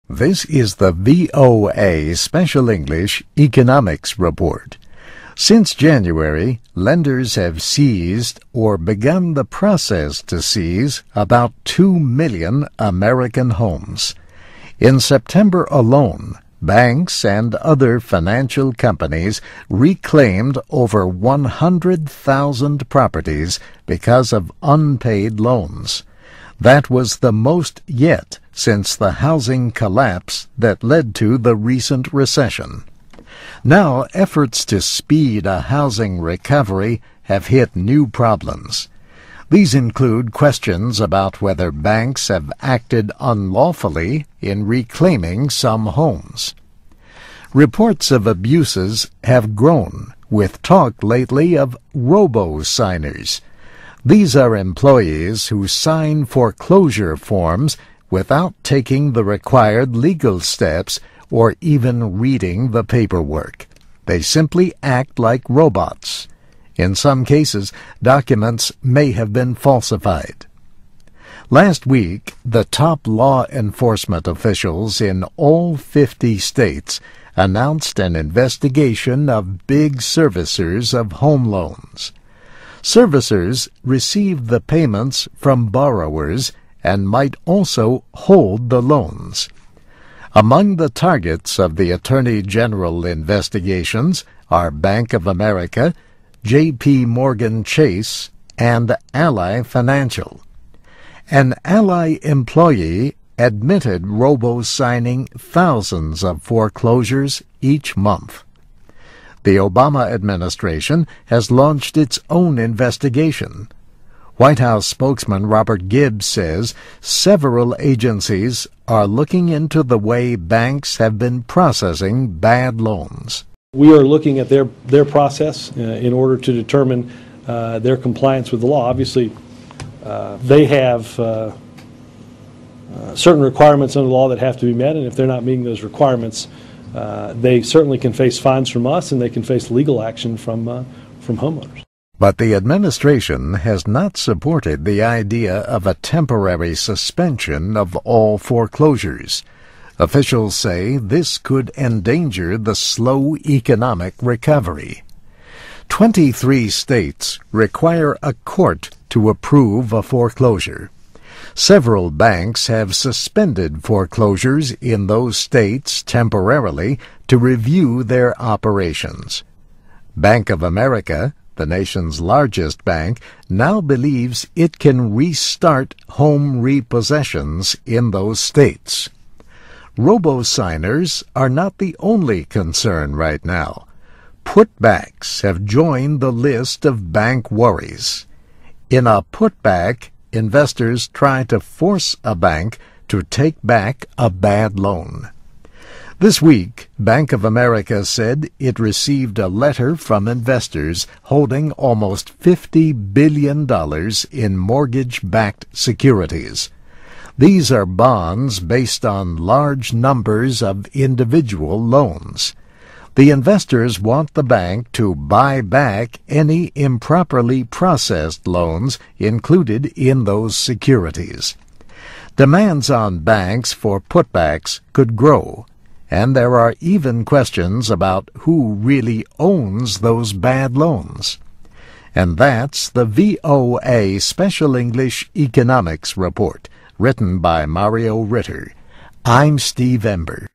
This is the VOA Special English Economics Report. Since January, lenders have seized or begun the process to seize about 2 million American homes. In September alone, banks and other financial companies reclaimed over 100,000 properties because of unpaid loans. That was the most yet since the housing collapse that led to the recent recession. Now, efforts to speed a housing recovery have hit new problems. These include questions about whether banks have acted unlawfully in reclaiming some homes. Reports of abuses have grown, with talk lately of Robo signers. These are employees who sign foreclosure forms without taking the required legal steps or even reading the paperwork. They simply act like robots. In some cases, documents may have been falsified. Last week, the top law enforcement officials in all 50 states announced an investigation of big servicers of home loans. Servicers receive the payments from borrowers and might also hold the loans. Among the targets of the Attorney General investigations are Bank of America, J.P. Morgan Chase, and Ally Financial. An Ally employee admitted Robo signing thousands of foreclosures each month. The Obama administration has launched its own investigation. White House spokesman Robert Gibbs says several agencies are looking into the way banks have been processing bad loans. We are looking at their process in order to determine their compliance with the law. Obviously, they have certain requirements under the law that have to be met, and if they're not meeting those requirements, they certainly can face fines from us, and they can face legal action from homeowners. But the administration has not supported the idea of a temporary suspension of all foreclosures. Officials say this could endanger the slow economic recovery. 23 states require a court to approve a foreclosure. Several banks have suspended foreclosures in those states temporarily to review their operations. Bank of America, the nation's largest bank, now believes it can restart home repossessions in those states. Robo-signers are not the only concern right now. Putbacks have joined the list of bank worries. In a putback, investors try to force a bank to take back a bad loan. This week, Bank of America said it received a letter from investors holding almost $50 billion in mortgage-backed securities. These are bonds based on large numbers of individual loans. The investors want the bank to buy back any improperly processed loans included in those securities. Demands on banks for putbacks could grow, and there are even questions about who really owns those bad loans. And that's the VOA Special English Economics Report, written by Mario Ritter. I'm Steve Ember.